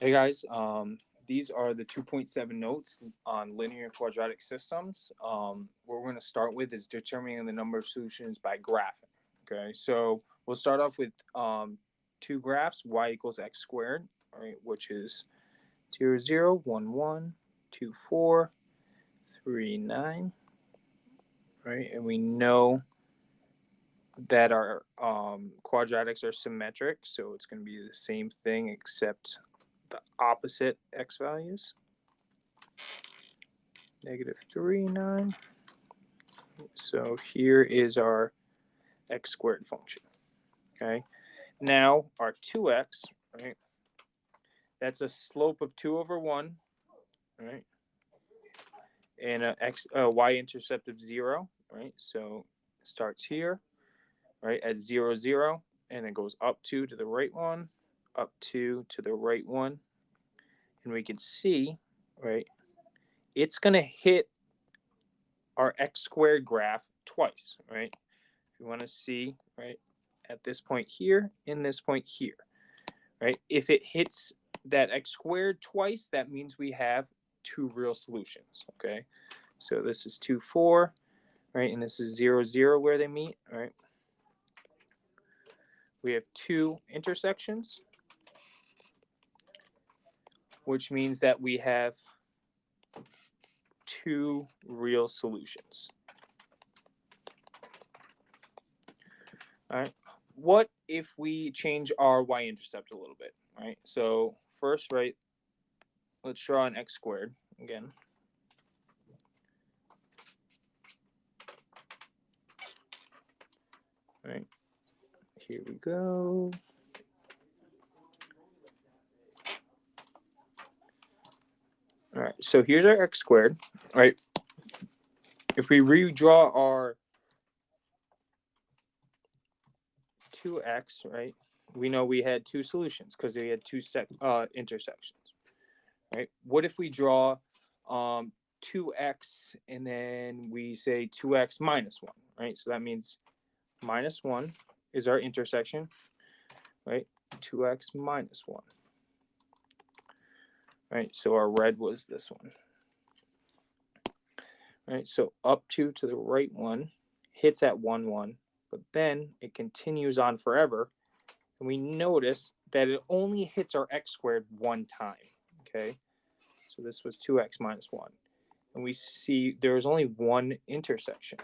Hey guys, these are the 2.7 notes on linear quadratic systems. What we're going to start with is determining the number of solutions by graphing. Okay, so we'll start off with two graphs: y equals x squared, right, which is 0, 0, 1, 1, 2, 4, 3, 9, right, and we know that our quadratics are symmetric, so it's going to be the same thing except the opposite x values. -3, 9. So here is our x squared function. Okay. Now our 2x, right? That's a slope of 2 over 1, right? And a y-intercept of 0, right? So it starts here, right, at 0, 0, and it goes up 2 to the right 1, up 2 to the right 1. And we can see, right, it's going to hit our x squared graph twice, right? If you want to see, right, at this point here and this point here, right? If it hits that x squared twice, that means we have two real solutions, okay? So this is 2, 4, right? And this is 0, 0 where they meet, right? We have two intersections, which means that we have two real solutions. All right. What if we change our y-intercept a little bit, right? So first, right, let's draw an x squared again. All right, here we go. All right, so here's our x squared, right? If we redraw our 2x, right, we know we had two solutions because we had two intersections, right? What if we draw 2x and then we say 2x minus 1, right? So that means minus 1 is our intersection, right? 2x minus 1, right? So our red was this one, right? So up 2 to the right 1 hits at 1, 1, but then it continues on forever. And we notice that it only hits our x squared one time, okay? So this was 2x minus 1. And we see there is only one intersection.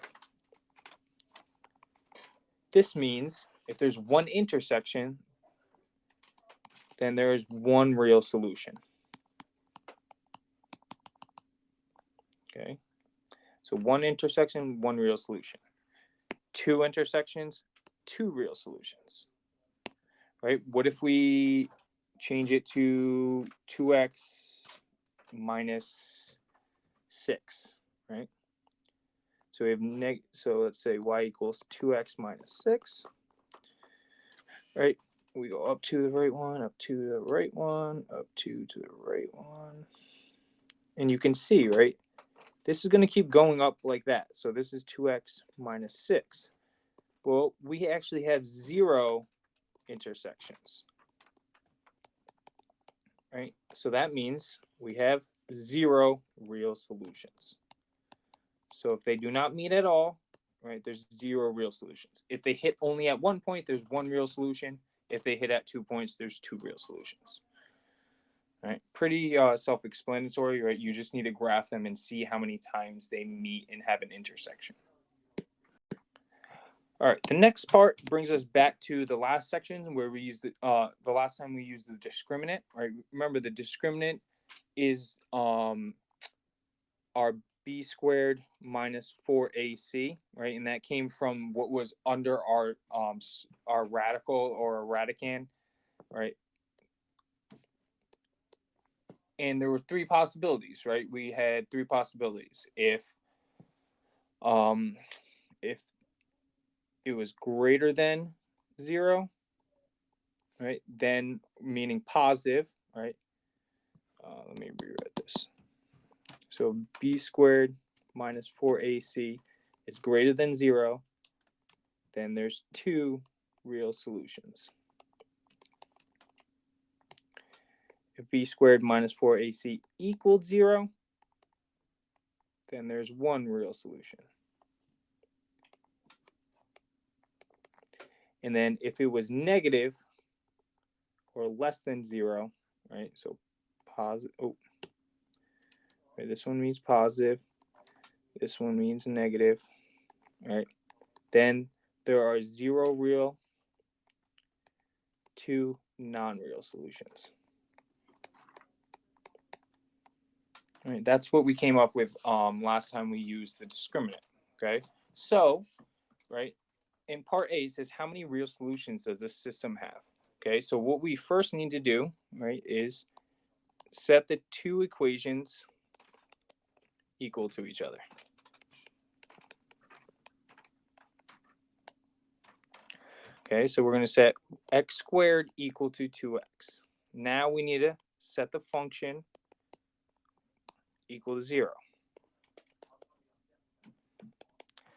This means if there's one intersection, then there is one real solution. Okay? So one intersection, one real solution. Two intersections, two real solutions. Right? What if we change it to 2x minus 6, right? So we have so let's say y equals 2x minus 6, right? We go up to the right one, up to the right one, up to the right one. And you can see, right? This is going to keep going up like that. So this is 2x minus 6. Well, we actually have 0 intersections, right? So that means we have 0 real solutions. So if they do not meet at all, right, there's 0 real solutions. If they hit only at one point, there's one real solution. If they hit at 2 points, there's two real solutions. All right, pretty self-explanatory, right? You just need to graph them and see how many times they meet and have an intersection. All right, the next part brings us back to the last section where we used the last time we used the discriminant, right? Remember the discriminant is our b squared minus 4ac, right? And that came from what was under our radical or a radicand, right? And there were three possibilities, right? We had three possibilities. If it was greater than 0, right? Then meaning positive, right? Let me rewrite this. So b squared minus 4ac is greater than 0, then there's two real solutions. if b squared minus 4ac equaled 0, then there's one real solution. And then if it was negative or less than 0, right? So positive. Oh, right, this one means positive. This one means negative. Right? Then there are 0 real, 2 non-real solutions. Right, that's what we came up with last time we used the discriminant. Okay, so right in part A it says how many real solutions does this system have? Okay, so what we first need to do, right, is set the two equations equal to each other. Okay, so we're going to set x squared equal to 2x. Now we need to set the function equal to 0.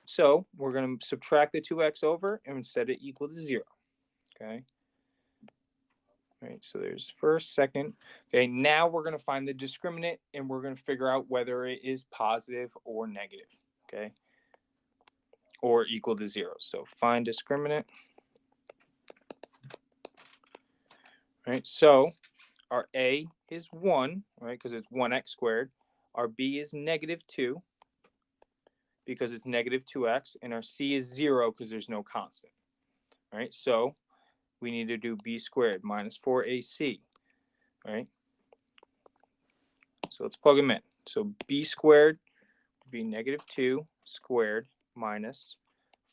So we're going to subtract the 2x over and set it equal to 0. Okay. All right, so there's first, second. Okay, now we're going to find the discriminant and we're going to figure out whether it is positive or negative. Okay, or equal to 0. So find discriminant. All right, so our a is 1, right, because it's 1x squared. Our b is negative 2, because it's negative 2x, and our c is 0 because there's no constant. All right, so we need to do b squared minus 4ac. All right, so let's plug them in. So b squared would be negative 2 squared minus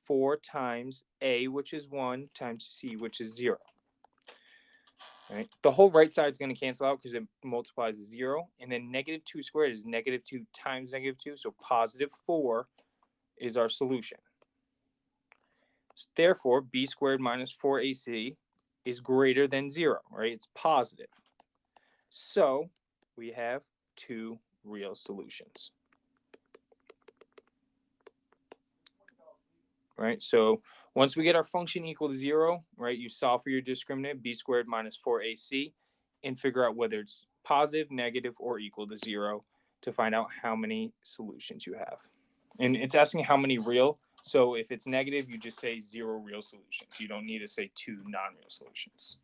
4 times a, which is 1, times c, which is 0. All right, the whole right side is going to cancel out because it multiplies to 0, and then negative 2 squared is negative 2 times negative 2, so positive 4 is our solution. Therefore, b squared minus 4ac is greater than 0, right? It's positive. So we have two real solutions. Right? So once we get our function equal to 0, right, you solve for your discriminant, b squared minus 4ac, and figure out whether it's positive, negative, or equal to 0 to find out how many solutions you have. And it's asking how many real. So if it's negative, you just say 0 real solutions. You don't need to say 2 non-real solutions.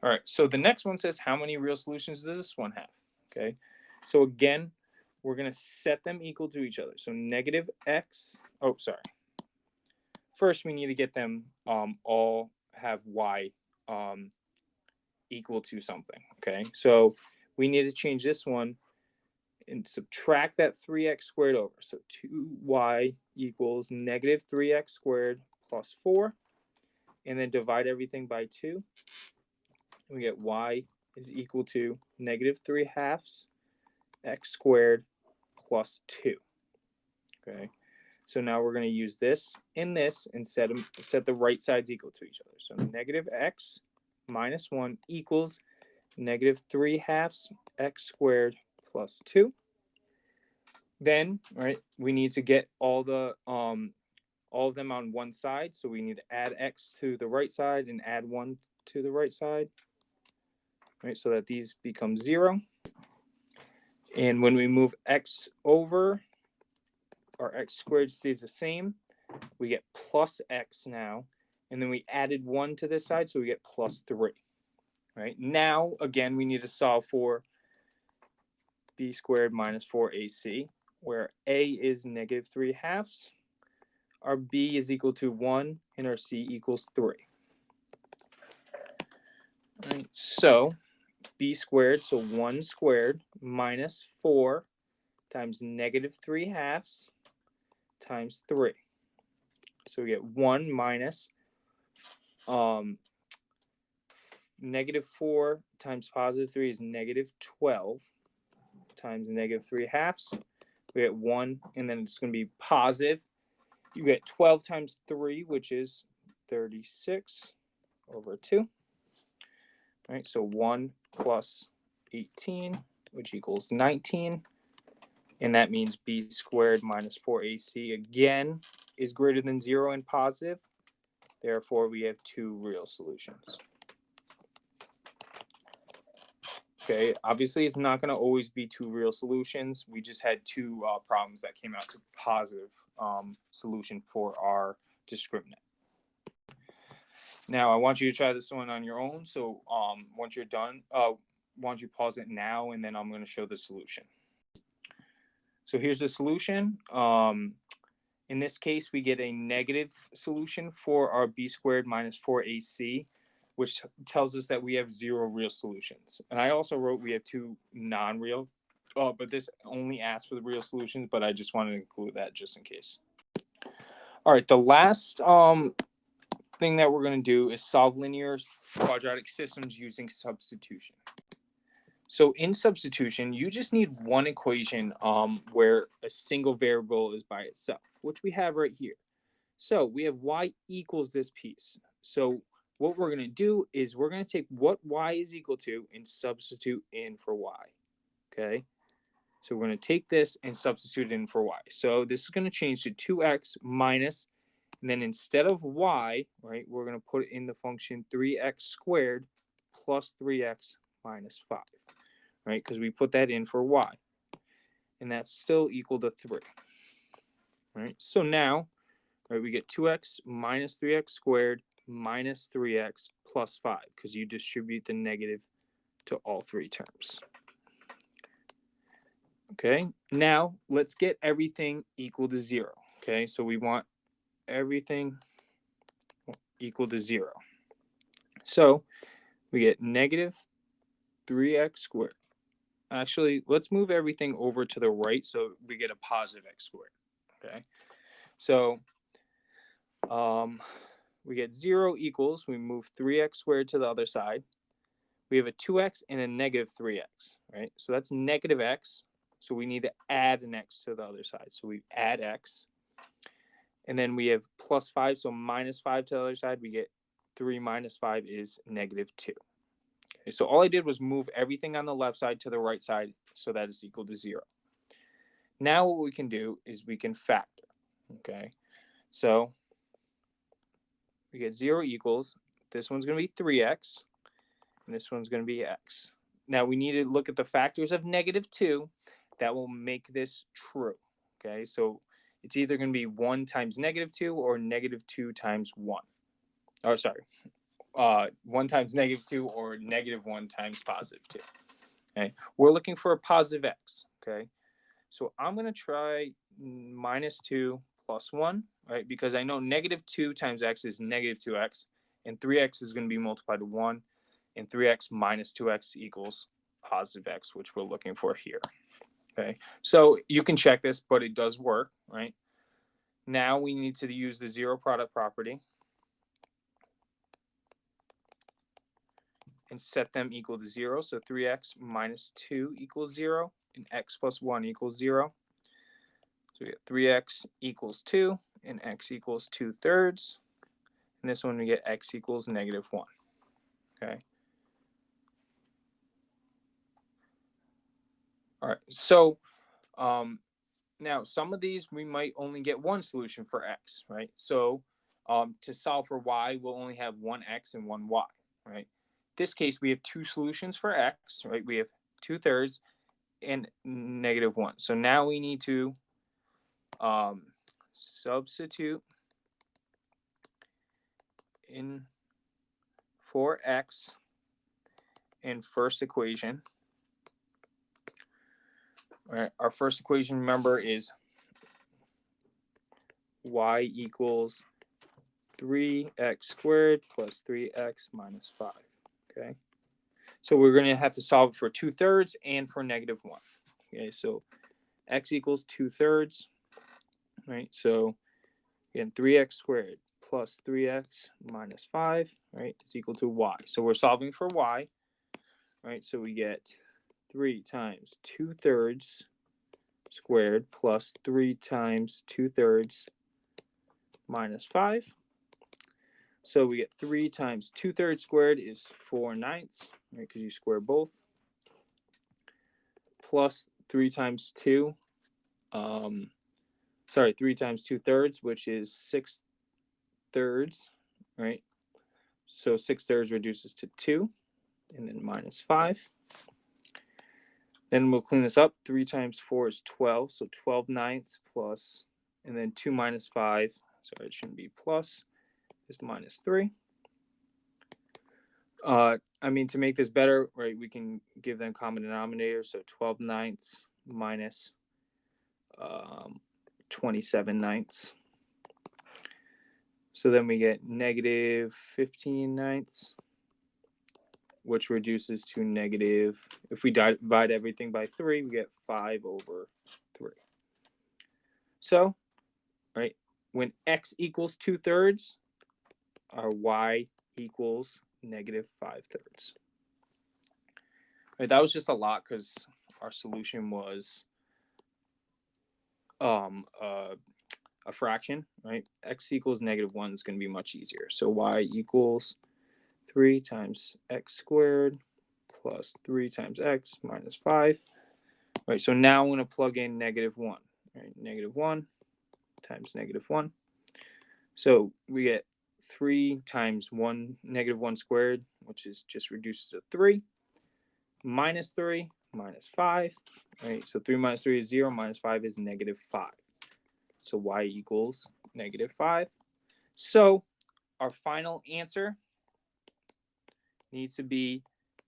All right, so the next one says how many real solutions does this one have? Okay, so again, we're going to set them equal to each other. So negative x, oh, sorry. First, we need to get them all have y equal to something, okay? So we need to change this one and subtract that 3x squared over. So 2y equals negative 3x squared plus 4, and then divide everything by 2. We get y is equal to negative 3 halves x squared plus 2. Okay, so now we're going to use this and set the right sides equal to each other. So negative x minus 1 equals negative 3 halves x squared plus 2. Then, right, we need to get all of them on one side. So we need to add x to the right side and add 1 to the right side. Right, so that these become 0. And when we move x over, our x squared stays the same. We get plus x now, and then we added 1 to this side, so we get plus 3. Right, now, again, we need to solve for b squared minus 4ac, where a is negative 3 halves, our b is equal to 1, and our c equals 3. Right, so b squared, so 1 squared minus 4 times negative 3 halves times 3. So we get 1 minus negative 4 times positive 3 is negative 12 times negative 3 halves. We get 1, and then it's going to be positive. You get 12 times 3, which is 36 over 2. All right, so 1 plus 18, which equals 19. And that means b squared minus 4ac again is greater than 0 and positive. Therefore, we have two real solutions. Okay, obviously it's not going to always be two real solutions. We just had two problems that came out to positive solution for our discriminant. Now I want you to try this one on your own. So once you're done, why don't you pause it now, and then I'm going to show the solution. So here's the solution. In this case, we get a negative solution for our b squared minus 4ac, which tells us that we have zero real solutions. And I also wrote we have two non-real, but this only asks for the real solutions, but I just wanted to include that just in case. All right, the last thing that we're going to do is solve linear quadratic systems using substitution. So in substitution, you just need one equation where a single variable is by itself, which we have right here. So we have y equals this piece. So what we're going to do is we're going to take what y is equal to and substitute in for y. Okay. So we're going to take this and substitute in for y. So this is going to change to 2x minus, and then instead of y, right, we're going to put in the function 3x squared plus 3x minus 5. Right, because we put that in for y, and that's still equal to 3. Right, so now, right, we get 2x minus 3x squared minus 3x plus 5, because you distribute the negative to all three terms. Okay, now let's get everything equal to 0. Okay, so we want everything equal to 0. So we get negative 3x squared. Actually, let's move everything over to the right so we get a positive x squared. Okay, so we get 0 equals, we move 3x squared to the other side. We have a 2x and a negative 3x, right? So that's negative x. So we need to add an x to the other side. So we add x. And then we have plus 5, so minus 5 to the other side. We get 3 minus 5 is negative 2. Okay, so all I did was move everything on the left side to the right side so that it's equal to 0. Now what we can do is we can factor. Okay, so we get 0 equals, this one's going to be 3x, and this one's going to be x. Now we need to look at the factors of negative 2 that will make this true. Okay, so it's either going to be 1 times negative 2 or negative 2 times 1. Oh, sorry. 1 times negative 2 or negative 1 times positive 2. Okay, we're looking for a positive x. Okay, so I'm going to try minus 2 plus 1, right? Because I know negative 2 times x is negative 2x, and 3x is going to be multiplied to 1, and 3x minus 2x equals positive x, which we're looking for here. Okay, so you can check this, but it does work, right? Now we need to use the zero product property and set them equal to 0. So 3x minus 2 equals 0, and x plus 1 equals 0. So we get 3x equals 2, and x equals 2/3. And this one we get x equals negative 1. Okay. All right. So now some of these we might only get one solution for x, right? So to solve for y, we'll only have one x and one y, right? This case, we have two solutions for x, right? We have 2/3 and negative 1. So now we need to substitute in for x in first equation. All right, our first equation, remember, is y equals 3x squared plus 3x minus 5. Okay, so we're going to have to solve for 2/3 and for negative 1. Okay, so x equals 2/3, right? So again, 3x squared plus 3x minus 5, right, is equal to y. So we're solving for y, right? So we get 3 times 2/3 squared plus 3 times 2/3 minus 5. So we get 3 times 2/3 squared is 4/9, right, because you square both, plus 3 times 2, 3 times 2/3, which is 6/3, right? So 6/3 reduces to 2, and then minus 5. Then we'll clean this up. 3 times 4 is 12, so 12/9 plus, and then 2 minus 5, sorry, it shouldn't be plus, is minus 3. I mean, to make this better, right, we can give them common denominator, so 12/9 minus 27/9. So then we get negative 15/9, which reduces to negative, if we divide everything by 3, we get 5/3. So, right, when x equals 2/3, our y equals negative 5/3. Right, that was just a lot because our solution was a fraction, right? X equals -1 is going to be much easier. So y equals 3 times x squared plus 3 times x minus 5. Right, so now I'm going to plug in -1. Right, -1 times -1. So we get 3 times -1 squared, which is just reduces to 3, minus 3, minus 5. Right, so 3 minus 3 is 0, minus 5 is -5. So y equals -5. So our final answer needs to be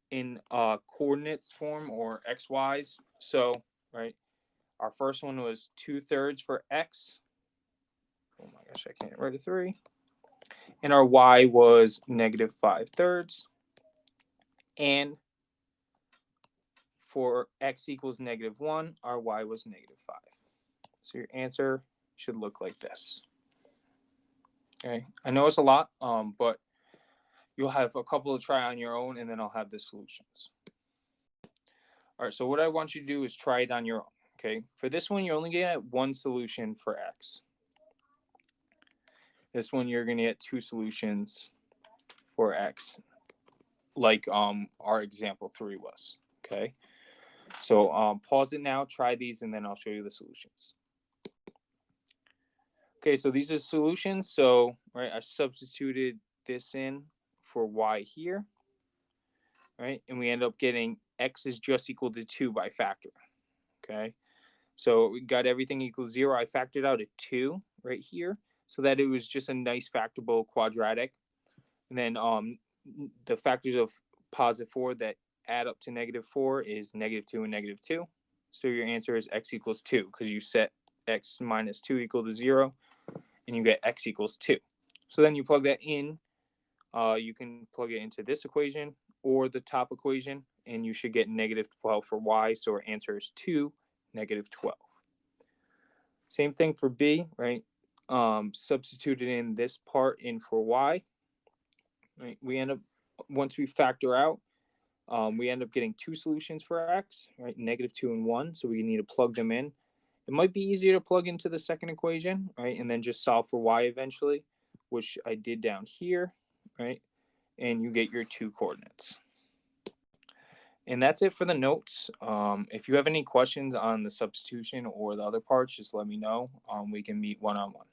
in coordinates form or xy's. So, right, our first one was 2/3 for x. Oh my gosh, I can't write a 3. And our y was -5/3. And for x equals -1, our y was -5. So your answer should look like this. Okay, I know it's a lot, but you'll have a couple to try on your own, and then I'll have the solutions. All right, so what I want you to do is try it on your own. Okay, for this one, you're only going to get one solution for x. This one, you're going to get 2 solutions for x, like our example 3 was. Okay, so pause it now, try these, and then I'll show you the solutions. Okay, so these are solutions. So, right, I substituted this in for y here, right? And we end up getting x is just equal to 2 by factor, okay? So we got everything equals 0. I factored out a 2 right here so that it was just a nice factorable quadratic. And then the factors of +4 that add up to -4 is -2 and -2. So your answer is x equals 2 because you set x minus 2 equal to 0, and you get x equals 2. So then you plug that in. You can plug it into this equation or the top equation, and you should get -12 for y. So our answer is 2, -12. Same thing for b, right? Substituted in this part in for y. Right? We end up, once we factor out, we end up getting 2 solutions for x, right? -2 and 1. So we need to plug them in. It might be easier to plug into the second equation, right? And then just solve for y eventually, which I did down here, right? And you get your 2 coordinates. And that's it for the notes. If you have any questions on the substitution or the other parts, just let me know. We can meet one-on-one.